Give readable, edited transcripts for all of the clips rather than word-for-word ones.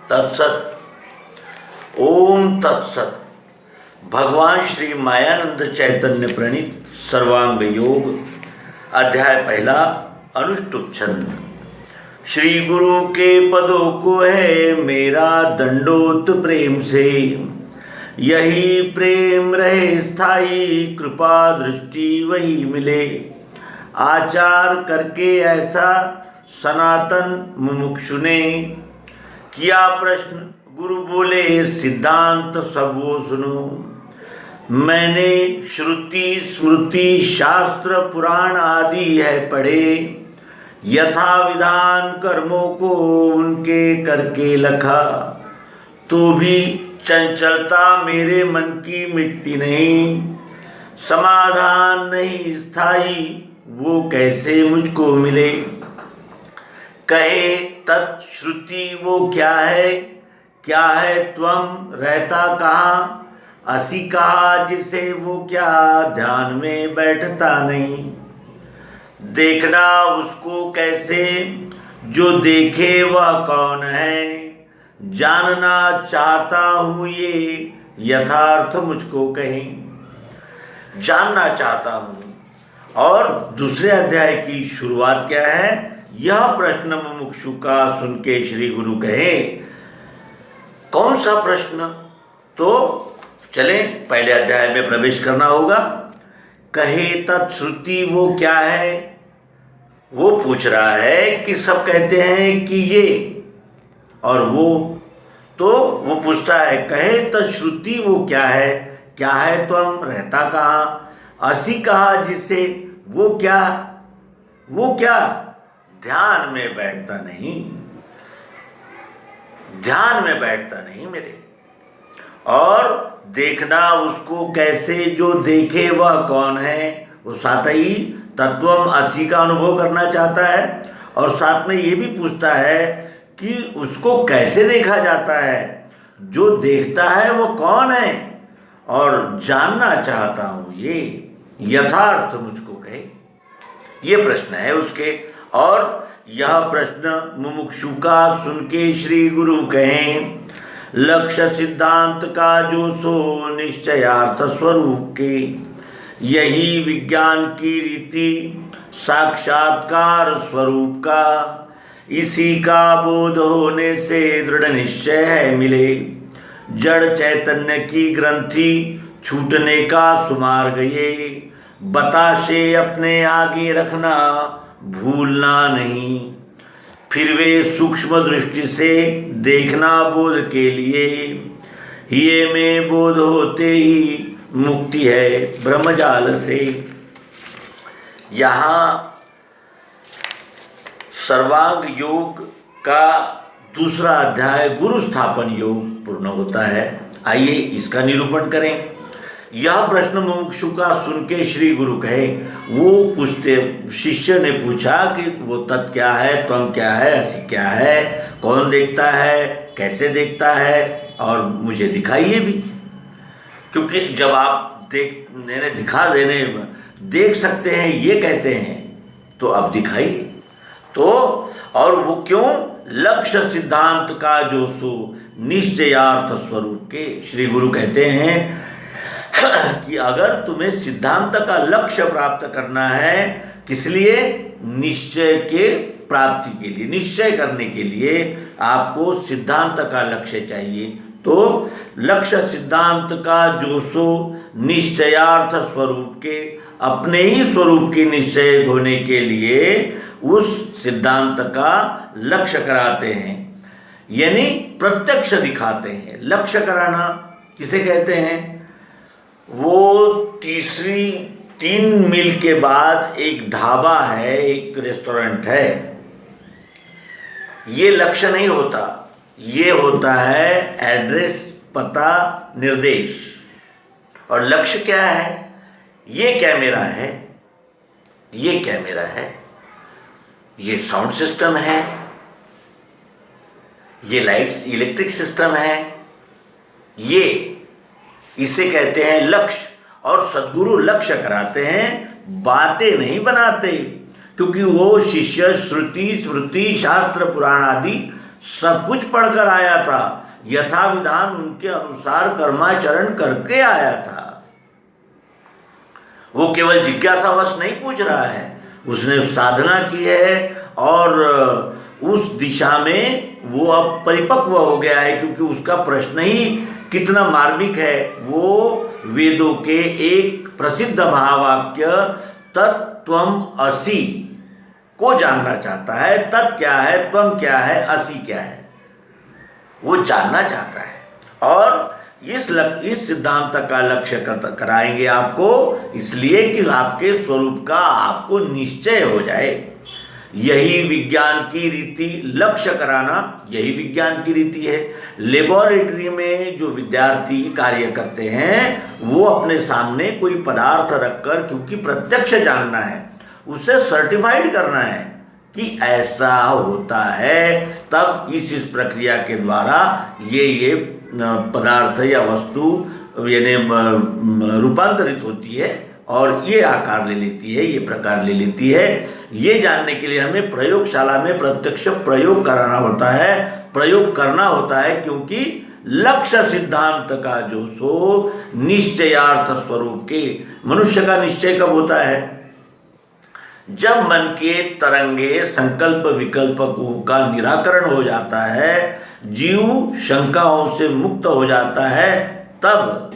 तत्सत। ओम तत्सत। भगवान श्री मायानंद चैतन्य प्रणीत सर्वांग योग अध्याय पहला अनुष्टुप छंद। श्री गुरु के पदों को है मेरा दंडोत प्रेम से, यही प्रेम रहे स्थायी कृपा दृष्टि वही मिले। आचार करके ऐसा सनातन मुमुक्षु ने किया प्रश्न, गुरु बोले सिद्धांत सब वो सुनो। मैंने श्रुति स्मृति शास्त्र पुराण आदि है पढ़े, यथा विधान कर्मों को उनके करके लखा। तो भी चंचलता मेरे मन की मिटती नहीं, समाधान नहीं स्थायी वो कैसे मुझको मिले। कहे तत्श्रुति वो क्या है त्वम रहता कहाँ। असी कहा जिसे वो क्या ध्यान में बैठता नहीं। देखना उसको कैसे जो देखे वह कौन है, जानना चाहता हूँ ये यथार्थ मुझको कहें। जानना चाहता हूँ। और दूसरे अध्याय की शुरुआत क्या है, यह प्रश्न मुमुक्षु का सुन के श्री गुरु कहे। कौन सा प्रश्न? तो चले पहले अध्याय में प्रवेश करना होगा। कहे तत्श्रुति वो क्या है, वो पूछ रहा है कि सब कहते हैं कि ये और वो, तो वो पूछता है कहे तत्श्रुति वो क्या है त्वम रहता कहाँ। असी कहा जिससे वो क्या ध्यान में बैठता नहीं मेरे। और देखना उसको कैसे जो देखे वह कौन है। वो साथ ही तत्वम असी का अनुभव करना चाहता है और साथ में ये भी पूछता है कि उसको कैसे देखा जाता है, जो देखता है वो कौन है, और जानना चाहता हूँ ये यथार्थ मुझको कहे। ये प्रश्न है उसके। और यह प्रश्न मुमुक्षु का सुन के श्री गुरु कहें, लक्ष्य सिद्धांत का जो सो निश्चयार्थ स्वरूप के, यही विज्ञान की रीति साक्षात्कार स्वरूप का। इसी का बोध होने से दृढ़ निश्चय है मिले, जड़ चैतन्य की ग्रंथि छूटने का सुमार गए। बताशे अपने आगे रखना भूलना नहीं, फिर वे सूक्ष्म दृष्टि से देखना बोध के लिए। ये में बोध होते ही मुक्ति है ब्रह्मजाल से। यहाँ सर्वांग योग का दूसरा अध्याय गुरु स्थापन योग पूर्ण होता है। आइए इसका निरूपण करें। यह प्रश्न मुमुक्षु का सुन के श्री गुरु कहे। वो पूछते, शिष्य ने पूछा कि वो तत् क्या है, त्वम क्या है, असी क्या है, कौन देखता है, कैसे देखता है, और मुझे दिखाइए भी, क्योंकि जब आप देख सकते हैं ये कहते हैं तो अब दिखाइए। तो और वो क्यों, लक्ष्य सिद्धांत का जो सो निश्चयार्थ स्वरूप के। श्री गुरु कहते हैं कि अगर तुम्हें सिद्धांत का लक्ष्य प्राप्त करना है, किस लिए? निश्चय के प्राप्ति के लिए, निश्चय करने के लिए आपको सिद्धांत का लक्ष्य चाहिए। तो लक्ष्य सिद्धांत का जो सो निश्चयार्थ स्वरूप के, अपने ही स्वरूप की निश्चय होने के लिए उस सिद्धांत का लक्ष्य कराते हैं, यानी प्रत्यक्ष दिखाते हैं। लक्ष्य कराना किसे कहते हैं? वो 3 मील के बाद एक ढाबा है, एक रेस्टोरेंट है। ये लक्ष्य नहीं होता, ये होता है एड्रेस, पता, निर्देश। और लक्ष्य क्या है? ये क्या मेरा है, ये क्या मेरा है, ये साउंड सिस्टम है, ये लाइट्स इलेक्ट्रिक सिस्टम है, ये इसे कहते हैं लक्ष्य। और सद्गुरु लक्ष्य कराते हैं, बातें नहीं बनाते, क्योंकि वो शिष्य श्रुति स्मृति शास्त्र पुराण आदि सब कुछ पढ़कर आया था, यथा विधान उनके अनुसार कर्माचरण करके आया था। वो केवल जिज्ञासावश नहीं पूछ रहा है, उसने साधना की है और उस दिशा में वो अब परिपक्व हो गया है, क्योंकि उसका प्रश्न ही कितना मार्मिक है। वो वेदों के एक प्रसिद्ध महावाक्य तत्त्वम असि को जानना चाहता है। तत् क्या है, त्वम क्या है, असि क्या है, वो जानना चाहता है। और इस सिद्धांत का लक्ष्य कराएंगे आपको, इसलिए कि आपके स्वरूप का आपको निश्चय हो जाए। यही विज्ञान की रीति, लक्ष्य कराना यही विज्ञान की रीति है। लेबोरेटरी में जो विद्यार्थी कार्य करते हैं वो अपने सामने कोई पदार्थ रखकर, क्योंकि प्रत्यक्ष जानना है, उसे सर्टिफाइड करना है कि ऐसा होता है, तब इस प्रक्रिया के द्वारा ये पदार्थ या वस्तु यानी रूपांतरित होती है और ये आकार ले लेती है, ये प्रकार ले लेती है। ये जानने के लिए हमें प्रयोगशाला में प्रत्यक्ष प्रयोग कराना होता है, प्रयोग करना होता है, क्योंकि लक्ष्य सिद्धांत का जो सो निश्चयार्थ स्वरूप के मनुष्य का निश्चय कब होता है? जब मन के तरंगे संकल्प विकल्पों का निराकरण हो जाता है, जीव शंकाओं से मुक्त हो जाता है, तब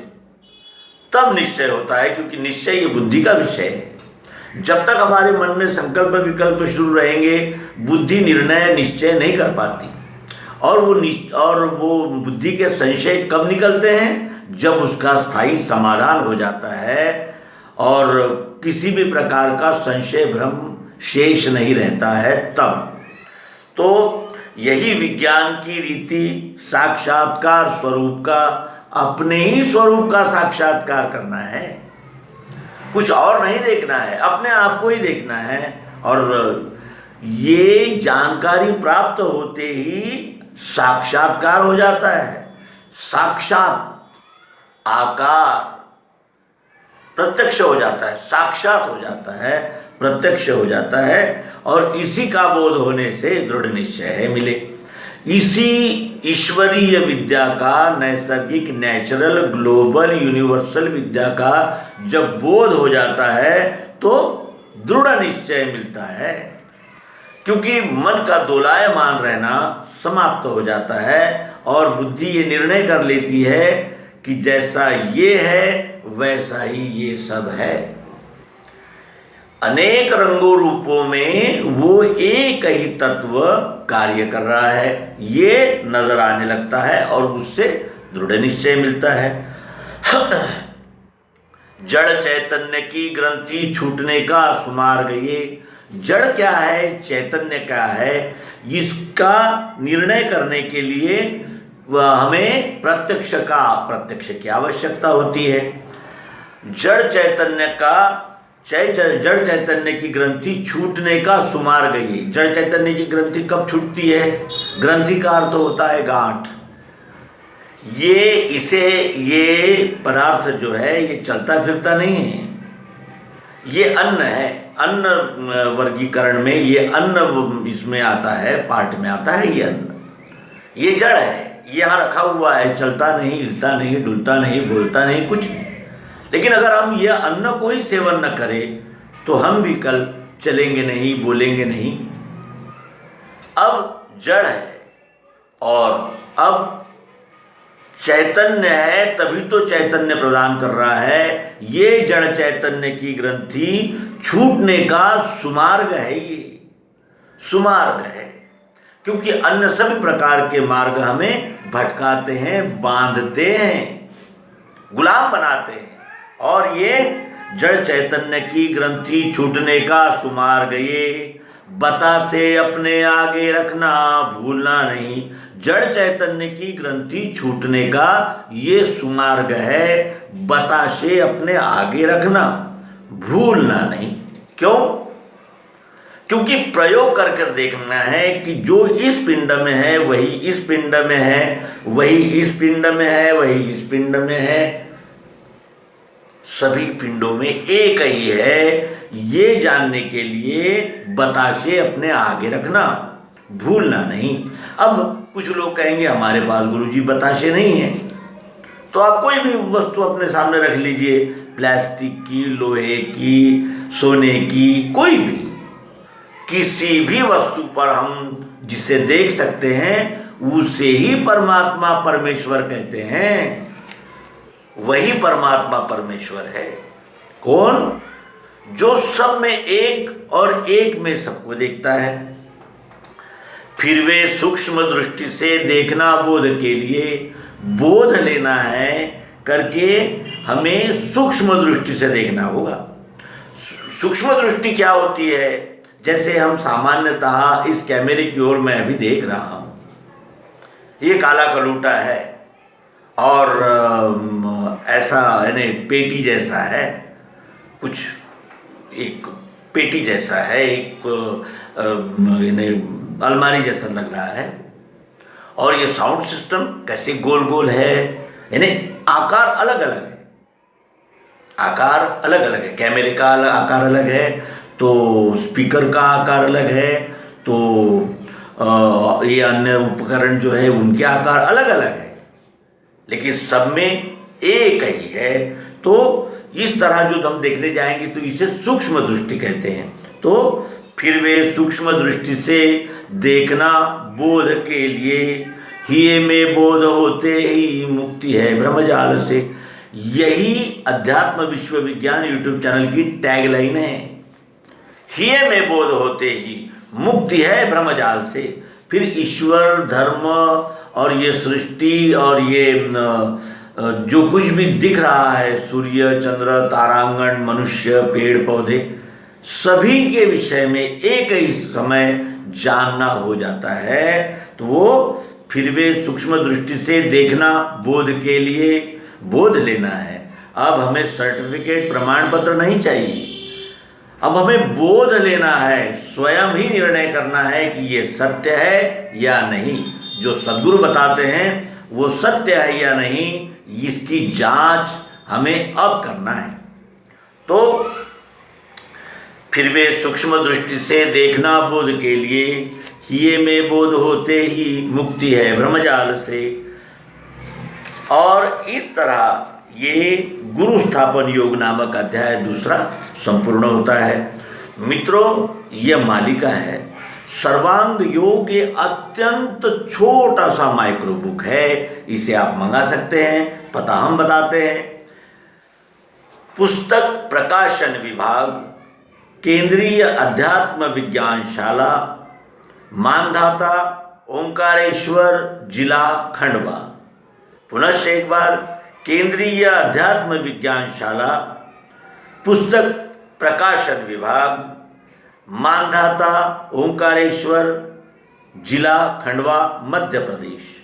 निश्चय होता है, क्योंकि निश्चय ये बुद्धि का विषय है। जब तक हमारे मन में संकल्प विकल्प शुरू रहेंगे, बुद्धि निर्णय निश्चय नहीं कर पाती। और वो बुद्धि के संशय कब निकलते हैं? जब उसका स्थायी समाधान हो जाता है और किसी भी प्रकार का संशय भ्रम शेष नहीं रहता है, तब। तो यही विज्ञान की रीति, साक्षात्कार स्वरूप का, अपने ही स्वरूप का साक्षात्कार करना है, कुछ और नहीं देखना है, अपने आप को ही देखना है। और ये जानकारी प्राप्त होते ही साक्षात्कार हो जाता है। साक्षात आकार प्रत्यक्ष हो जाता है, साक्षात हो जाता है, प्रत्यक्ष हो जाता है। और इसी का बोध होने से दृढ़ निश्चय है मिले। इसी ईश्वरीय विद्या का, नैसर्गिक नेचुरल ग्लोबल यूनिवर्सल विद्या का जब बोध हो जाता है तो दृढ़ निश्चय मिलता है, क्योंकि मन का दोलायमान रहना समाप्त हो जाता है और बुद्धि ये निर्णय कर लेती है कि जैसा ये है वैसा ही ये सब है। अनेक रंगों रूपों में वो एक ही तत्व कार्य कर रहा है, ये नजर आने लगता है और उससे दृढ़ निश्चय मिलता है। जड़ चैतन्य की ग्रंथि छूटने का सुमार्ग, ये जड़ क्या है, चैतन्य क्या है, इसका निर्णय करने के लिए हमें प्रत्यक्ष की आवश्यकता होती है। जड़ चैतन्य की ग्रंथि छूटने का सुमार्ग, ये जड़ चैतन्य की ग्रंथि कब छूटती है? ग्रंथि का अर्थ होता है गांठ। ये पदार्थ जो है ये चलता फिरता नहीं है, ये अन्न है। अन्न वर्गीकरण में ये अन्न इसमें आता है, पार्ट में आता है ये अन्न। ये जड़ है, ये यहाँ रखा हुआ है, चलता नहीं, हिलता नहीं, डुलता नहीं, बोलता नहीं, कुछ नहीं। लेकिन अगर हम यह अन्न को ही सेवन न करें तो हम भी कल चलेंगे नहीं, बोलेंगे नहीं। अब जड़ है और अब चैतन्य है, तभी तो चैतन्य प्रदान कर रहा है। ये जड़ चैतन्य की ग्रंथि छूटने का सुमार्ग है, ये सुमार्ग है, क्योंकि अन्य सभी प्रकार के मार्ग हमें भटकाते हैं, बांधते हैं, गुलाम बनाते हैं। और ये जड़ चैतन्य की ग्रंथि छूटने का सुमार्ग, ये बता से अपने आगे रखना भूलना नहीं, जड़ चैतन्य की ग्रंथि छूटने का ये सुमार्ग है। बता से अपने आगे रखना भूलना नहीं। क्यों? क्योंकि प्रयोग कर कर देखना है कि जो इस पिंड में है वही इस पिंड में है, वही इस पिंड में है, वही इस पिंड में है, सभी पिंडों में एक ही है। ये जानने के लिए बताशे अपने आगे रखना भूलना नहीं। अब कुछ लोग कहेंगे हमारे पास गुरुजी बताशे नहीं है, तो आप कोई भी वस्तु अपने सामने रख लीजिए, प्लास्टिक की, लोहे की, सोने की, कोई भी, किसी भी वस्तु पर हम जिसे देख सकते हैं उसे ही परमात्मा परमेश्वर कहते हैं। वही परमात्मा परमेश्वर है। कौन? जो सब में एक और एक में सबको देखता है। फिर वे सूक्ष्म दृष्टि से देखना बोध के लिए बोध लेना है करके हमें सूक्ष्म दृष्टि से देखना होगा। सूक्ष्म दृष्टि क्या होती है? जैसे हम सामान्यतः इस कैमरे की ओर मैं अभी देख रहा हूं, ये काला कलूटा है और ऐसा यानी पेटी जैसा है, कुछ एक पेटी जैसा है, एक यानी अलमारी जैसा लग रहा है। और ये साउंड सिस्टम कैसे गोल गोल है, यानी आकार अलग अलग है, आकार अलग अलग है। कैमरे का आकार अलग है, तो स्पीकर का आकार अलग है, तो ये अन्य उपकरण जो है उनके आकार अलग अलग है, लेकिन सब में एक ही है। तो इस तरह जो हम देखने जाएंगे तो इसे सूक्ष्म दृष्टि कहते हैं। तो फिर वे सूक्ष्म दृष्टि से देखना बोध के लिए ही में बोध होते ही मुक्ति है ब्रह्मजाल से। यही अध्यात्म विश्व विज्ञान यूट्यूब चैनल की टैगलाइन है। ही में बोध होते ही मुक्ति है ब्रह्मजाल से। फिर ईश्वर, धर्म और ये सृष्टि और ये जो कुछ भी दिख रहा है, सूर्य, चंद्र, तारांगण, मनुष्य, पेड़ पौधे, सभी के विषय में एक ही समय जानना हो जाता है। तो वो फिर वे सूक्ष्म दृष्टि से देखना बोध के लिए बोध लेना है। अब हमें सर्टिफिकेट, प्रमाण पत्र नहीं चाहिए, अब हमें बोध लेना है, स्वयं ही निर्णय करना है कि ये सत्य है या नहीं। जो सद्गुरु बताते हैं वो सत्य है या नहीं, इसकी जांच हमें अब करना है। तो फिर वे सूक्ष्म दृष्टि से देखना बोध के लिए ये में बोध होते ही मुक्ति है ब्रह्मजाल से। और इस तरह ये गुरु स्थापन योग नामक अध्याय दूसरा संपूर्ण होता है। मित्रों, यह मालिका है सर्वांग योग, ये अत्यंत छोटा सा माइक्रो बुक है। इसे आप मंगा सकते हैं, पता हम बताते हैं। पुस्तक प्रकाशन विभाग, केंद्रीय अध्यात्म विज्ञान शाला, मानधाता ओंकारेश्वर, जिला खंडवा। पुनश्च एक बार, केंद्रीय अध्यात्म विज्ञान शाला, पुस्तक प्रकाशन विभाग, मानधाता ओंकारेश्वर, जिला खंडवा, मध्य प्रदेश।